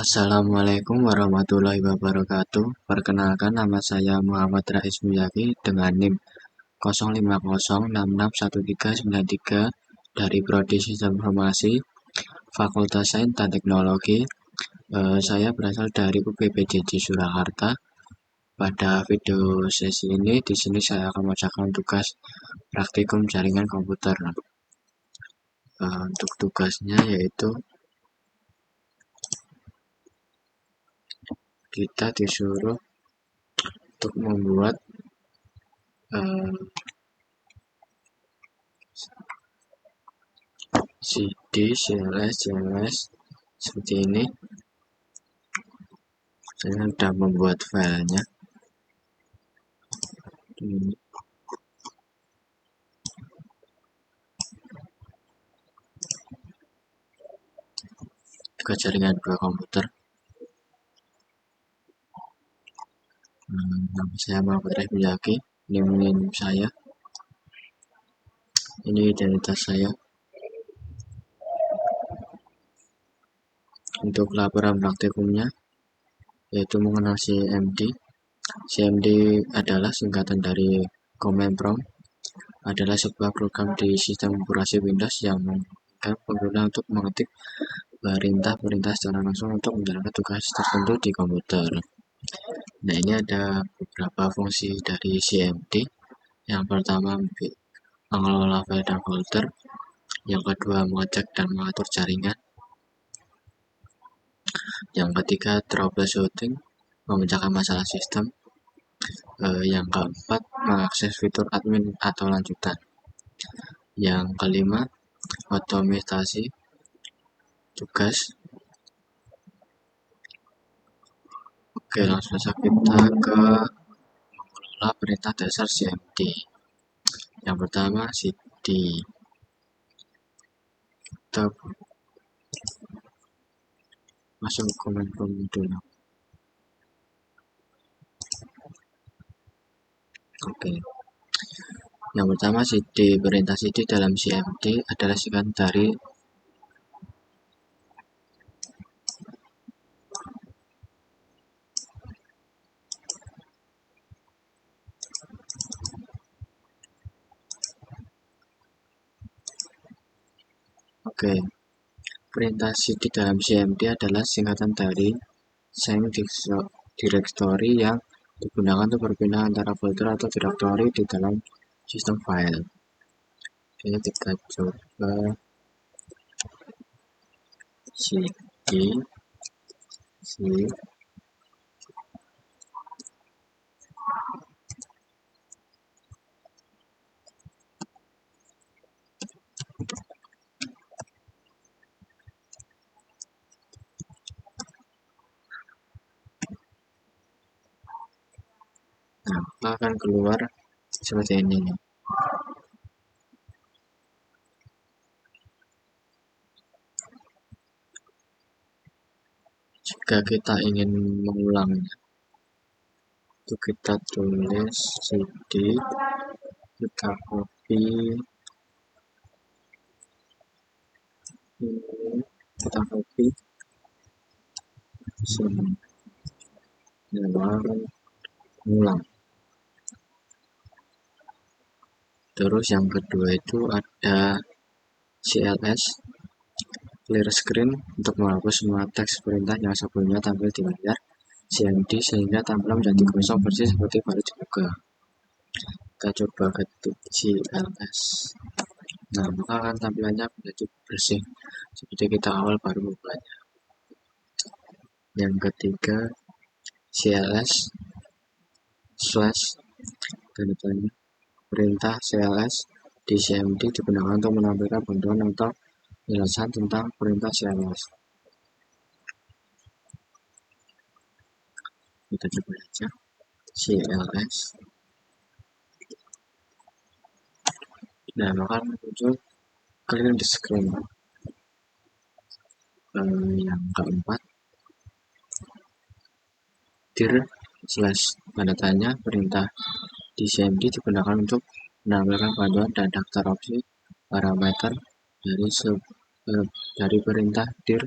Assalamualaikum warahmatullahi wabarakatuh. Perkenalkan, nama saya Muhammad Rais Muyaki dengan NIM 0506613993 dari Prodi Sistem Informasi Fakultas Sains dan Teknologi. Saya berasal dari UPPJJ Surakarta. Pada video sesi ini, di sini saya akan membacakan tugas praktikum jaringan komputer. Untuk tugasnya yaitu kita disuruh untuk membuat CD, CLS, CLS seperti ini. Saya sudah membuat filenya. Juga jaringan dua komputer. Nama saya Muhammad Rais Muyaki, NIM saya. Ini identitas saya. Untuk laporan praktikumnya yaitu mengenal CMD. CMD adalah singkatan dari Command Prompt, adalah sebuah program di sistem operasi Windows yang memungkinkan pengguna untuk mengetik perintah-perintah secara langsung untuk menjalankan tugas tertentu di komputer. Nah, ini ada beberapa fungsi dari CMD. Yang pertama, mengelola file dan folder. Yang kedua, mengecek dan mengatur jaringan. Yang ketiga, troubleshooting, memecahkan masalah sistem. Yang keempat, mengakses fitur admin atau lanjutan. Yang kelima, otomatisasi tugas. Oke, langsung saja kita ke mengelola perintah dasar CMD. Yang pertama, CD. Kita masuk ke command prompt dulu. Oke. Yang pertama, CD. Perintah CD dalam CMD adalah singkatan dari perintah CD dalam CMD adalah singkatan dari Sync Directory yang digunakan untuk berpindah antara folder atau directory di dalam sistem file. Oke, kita coba CD C. Nah, akan keluar seperti ini. Jika kita ingin mengulangnya, itu kita tulis CD, kita copy, sini, lalu ulang. Terus yang kedua itu ada CLS, clear screen, untuk menghapus semua teks perintah yang sebelumnya tampil di layar CMD sehingga tampilan menjadi kosong persis seperti baru dibuka. Kita coba ketik CLS. Nah, maka akan tampilannya menjadi bersih seperti kita awal baru bukanya. Yang ketiga, CLS slash tanda-tanda. Perintah CLS di CMD digunakan untuk menampilkan bantuan atau penjelasan tentang perintah CLS. Kita coba saja CLS. Nah, maka muncul clear the screen. Yang keempat, dir slash tanda tanya. Perintah di CMD digunakan untuk menampilkan bantuan dan daftar opsi parameter dari perintah dir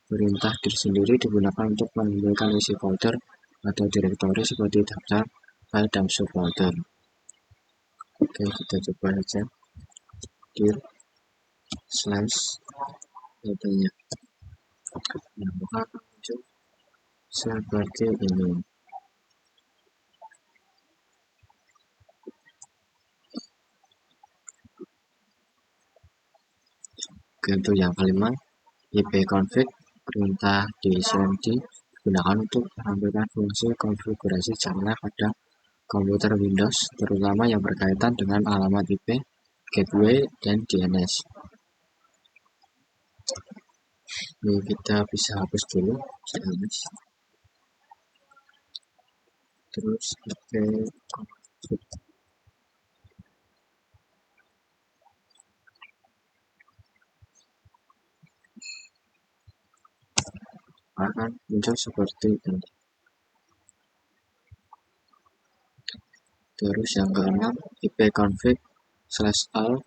Perintah dir sendiri digunakan untuk menambahkan isi folder atau direktori seperti daftar, file, dan subfolder. Oke, kita coba saja dir slash datanya. Nah, maka akan muncul seperti ini. Oke, untuk yang kelima, ipconfig perintah di cmd digunakan untuk menampilkan fungsi konfigurasi jaringan pada komputer Windows, terutama yang berkaitan dengan alamat IP, gateway, dan DNS. Ini kita bisa hapus dulu DNS. Terus ipconfig. Akan muncul seperti ini. Terus yang keenam, ipconfig/all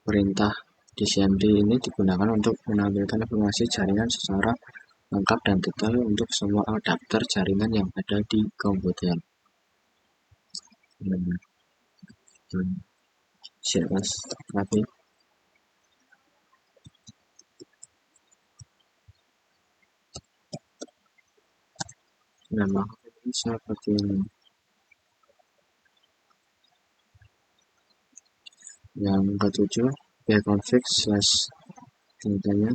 perintah di cmd ini digunakan untuk menampilkan informasi jaringan secara lengkap dan detail untuk semua adapter jaringan yang ada di komputer. CLS lagi. Nama ini seperti ini. Yang ketujuh, ipconfig/perintahnya.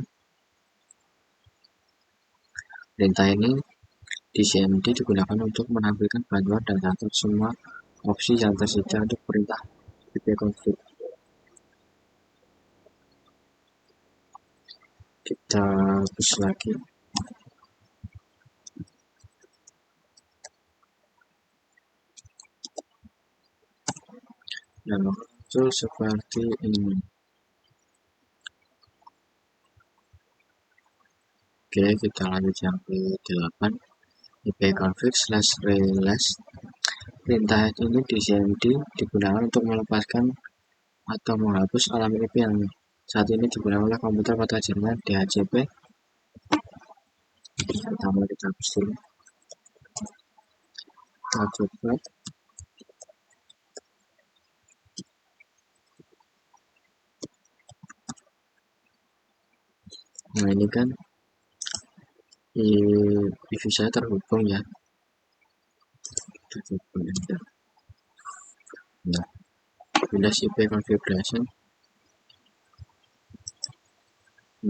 Perintah ini di cmd digunakan untuk menampilkan bantuan dan atur semua opsi yang tersedia untuk perintah ipconfig. Kita hapus lagi. Dan muncul seperti ini. Oke, kita lanjut yang ke-8, ipconfig/release. Perintah ini di cmd digunakan untuk melepaskan atau menghapus alamat IP yang saat ini digunakan oleh komputer pada jaringan DHCP. Pertama kita hapus dulu. Kita coba. Nah, ini kan IP saya terhubung ya. Kita coba enter. Nah, Windows IP configuration.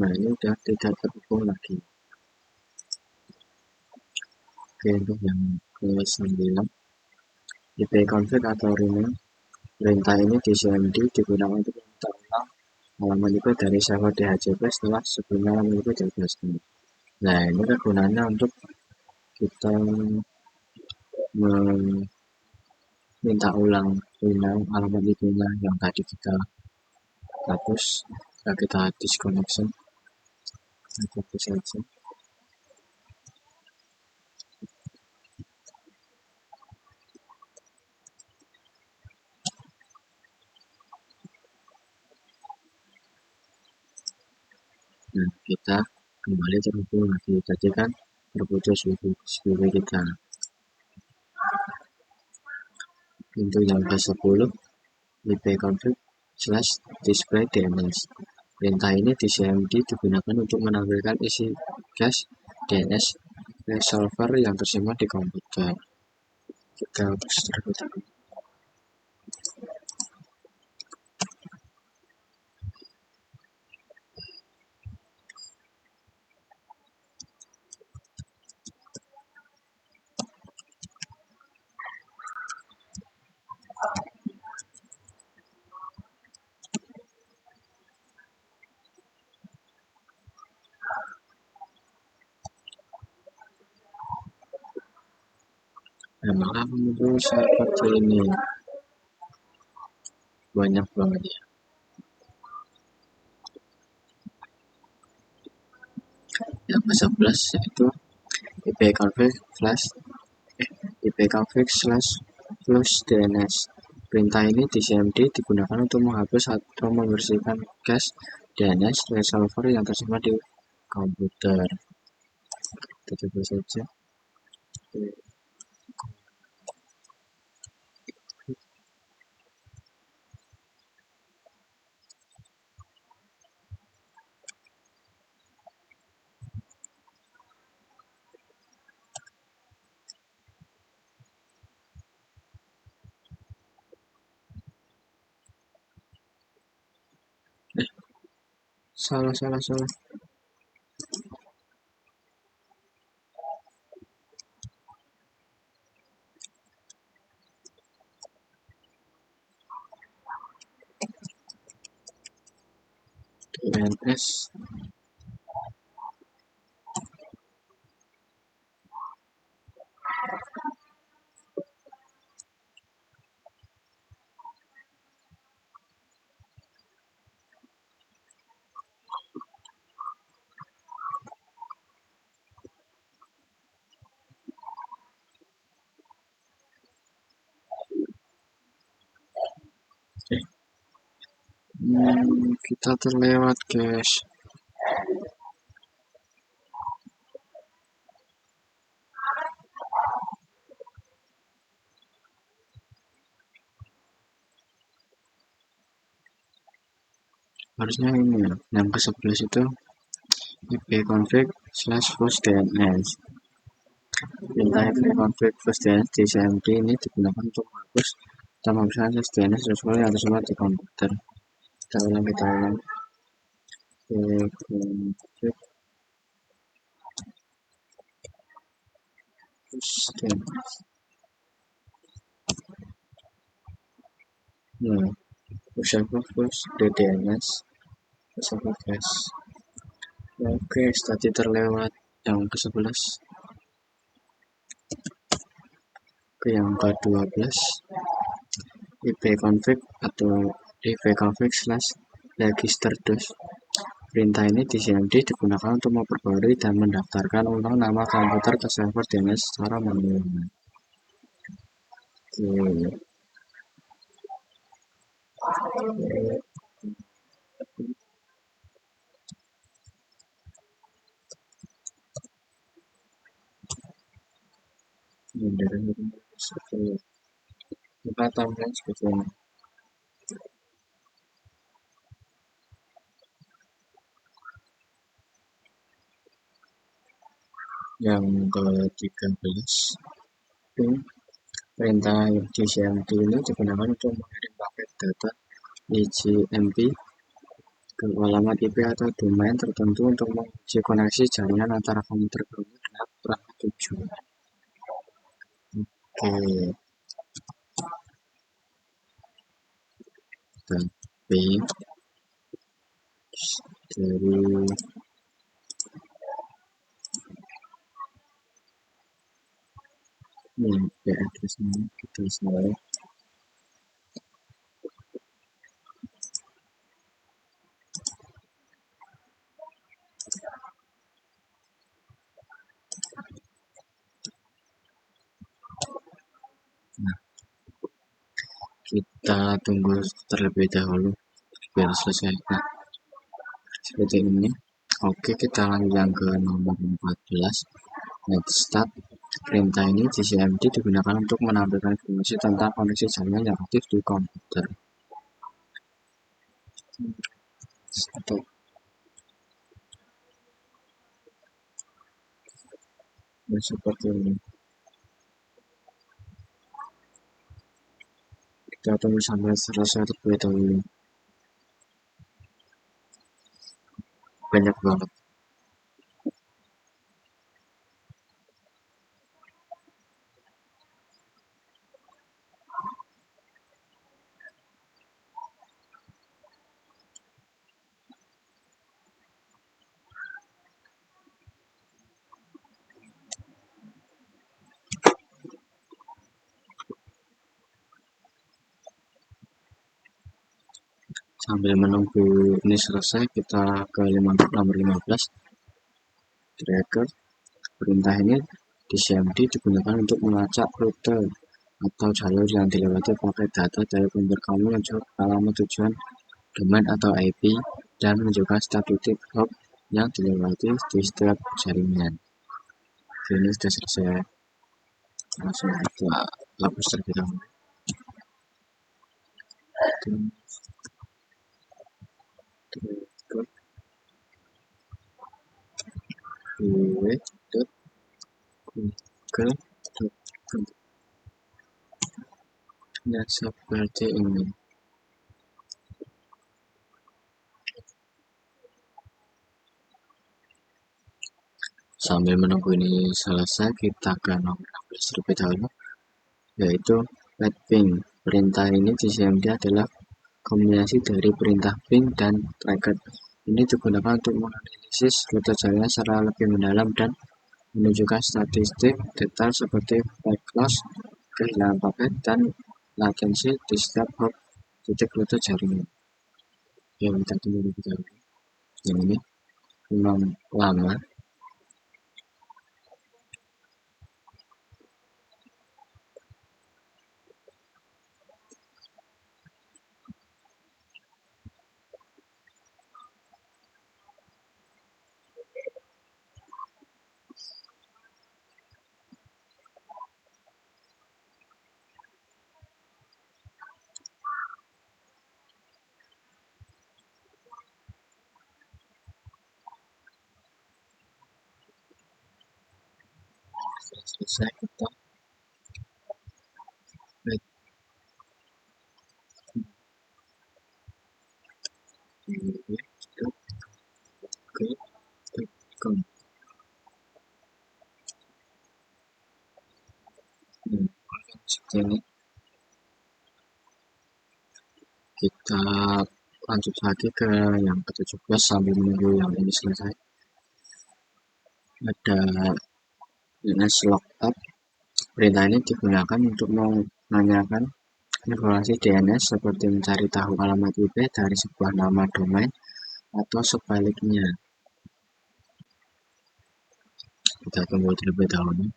Nah, ini udah tidak terhubung lagi. Oke, untuk yang ke-9, ipconfig atau rename. Perintah ini di cmd digunakan untuk meminta ulang halaman IP dari server DHCP setelah sebelumnya halaman IP dibebaskan. Nah, ini kegunaannya untuk kita meminta ulang alamat IP-nya yang tadi kita hapus. Nah, kita disconnection. Kita hapus saja. Nah, kita kembali terhubung lagi. Tadi kan terputus wifi kita. Untuk yang ke-10, ipconfig/display DNS. Perintah ini di cmd digunakan untuk menampilkan isi cache DNS resolver yang tersimpan di komputer. Kita hapus terlebih dahulu. Nah, maka muncul seperti ini. Banyak banget ya. Yang ke-11 yaitu ipconfig/flush DNS. Perintah ini di cmd digunakan untuk menghapus atau membersihkan cache DNS resolver yang tersimpan di komputer. kita coba saja. Salah. DNS kita terlewat guys. Harusnya ini ya, yang ke-11 itu ipconfig/hostDNS. Perintah ipconfig hostDNS di CMD ini digunakan untuk menghapus atau memisahkan DNS sesuai yang tersebar di komputer. Kita ulang ipconfig hostDNS. Nah, hostDNS guys. Oke, tadi terlewat yang ke-11. Ke yang ke-12 ipconfig atau ipconfig/register-dos. Perintah ini di CMD digunakan untuk memperbarui dan mendaftarkan ulang nama komputer ke server DNS secara manual. Kita tambahkan seperti ini. Yang ke-13 perintah di CMD ini digunakan untuk mengirim paket data IGMP ke alamat IP atau domain tertentu untuk menguji koneksi jaringan antara komputer kamu dengan perangkat tujuan. Oke, tapi dari IP address-nya kita select. Nah, kita tunggu terlebih dahulu biar selesai. Nah, seperti ini. Oke, kita lanjut yang ke nomor 14. Next start. Perintah ini di CMD digunakan untuk menampilkan informasi tentang koneksi jaringan yang aktif di komputer. Stop. Nah, seperti ini. Kita tunggu sampai selesai terlebih dahulu. Banyak banget. Sambil menunggu ini selesai, kita ke nomor 15. Tracker. Perintah ini di CMD digunakan untuk melacak rute atau jalur yang dilewati pakai data dari komputer kamu menuju alamat tujuan domain atau IP dan menunjukkan setiap titik hop yang dilewati di setiap jaringan. Oke, ini sudah selesai. Langsung kita hapus terlebih dahulu. Google.com. Nah, seperti ini. Sambil menunggu ini selesai, kita ke nomor 16 terlebih dahulu, yaitu let ping. Perintah ini di CMD adalah kombinasi dari perintah ping dan tracker. Ini digunakan untuk menganalisis rute jaringan secara lebih mendalam dan menunjukkan statistik detail seperti packet loss, kehilangan paket, dan latensi di setiap hop titik rute jaringan. Yang kita tunggu lebih dahulu. Yang ini memang lama. Setelah selesai, kita klik www.google.com. Seperti ini. Kita lanjut lagi ke yang ke-17 sambil menunggu yang ini selesai. Ada DNS lookup. Perintah ini digunakan untuk menanyakan informasi DNS seperti mencari tahu alamat IP dari sebuah nama domain atau sebaliknya. Kita tunggu terlebih dahulu.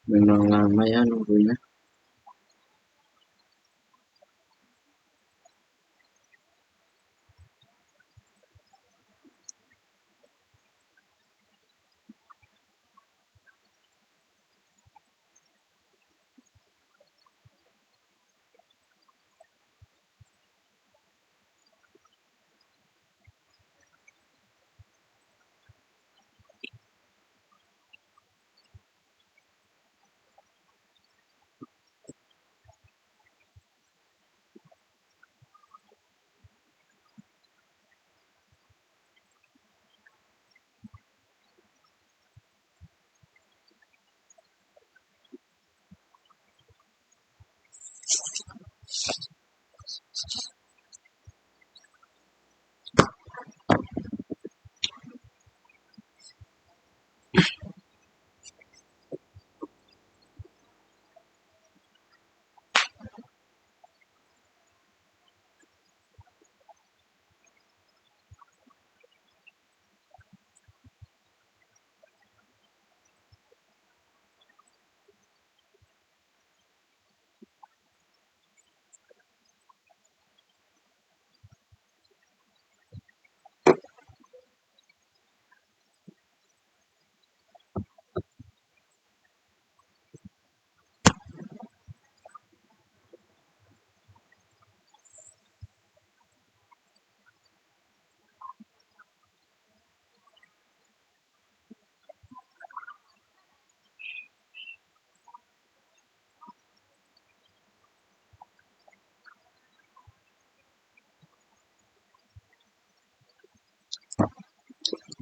Memang lama ya nunggunya.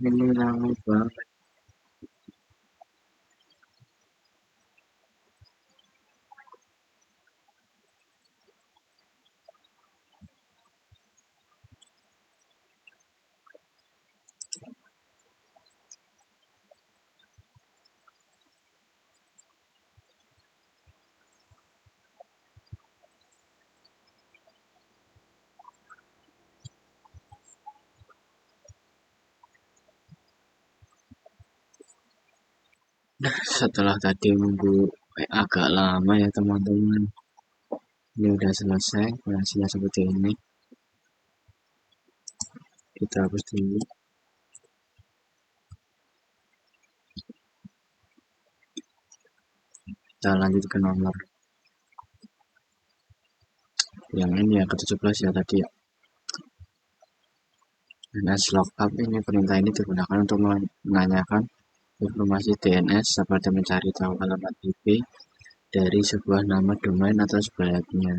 Ini lama banget. Nah, setelah tadi nunggu agak lama ya teman-teman. Ini udah selesai, hasilnya seperti ini. Kita hapus dulu. Kita lanjut ke nomor yang ini ya, ke-17 ya tadi ya. DNS lookup ini, perintah ini digunakan untuk menanyakan informasi DNS seperti mencari tahu alamat IP dari sebuah nama domain atau sebaliknya.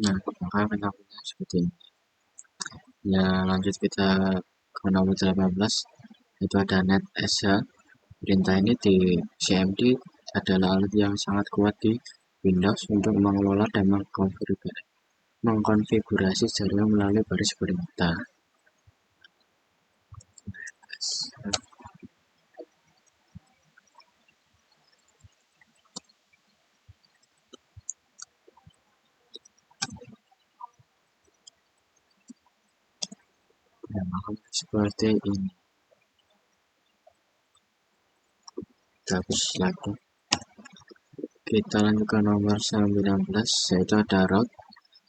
Nah, maka penampilannya seperti ini. Ya, lanjut kita ke nomor 18, itu ada NetSH. Perintah ini di CMD adalah alat yang sangat kuat di Windows untuk mengelola dan mengkonfigurasi jaringan melalui baris perintah. Nah, seperti ini. Kita hapus lagi. Kita lanjut ke nomor 19, yaitu ada route.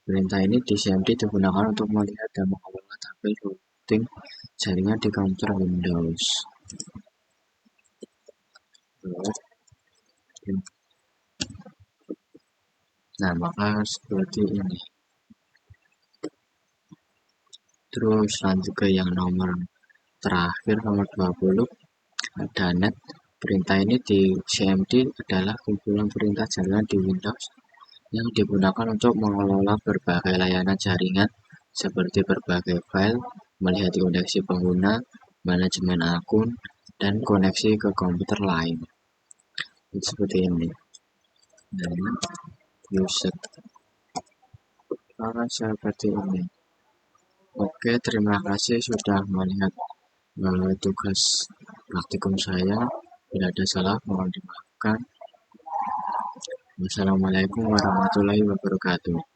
Perintah ini di CMD digunakan untuk melihat dan mengelola tabel routing jaringan di komputer Windows. Nah, maka seperti ini. Terus lanjut ke yang nomor terakhir, nomor 20, ada net. Perintah ini di CMD adalah kumpulan perintah jaringan di Windows yang digunakan untuk mengelola berbagai layanan jaringan seperti berbagai file, melihat koneksi pengguna, manajemen akun, dan koneksi ke komputer lain. Seperti ini. Dan user seperti ini. Oke, terima kasih sudah melihat tugas praktikum saya. Bila ada salah, mohon dimaafkan. Wassalamualaikum warahmatullahi wabarakatuh.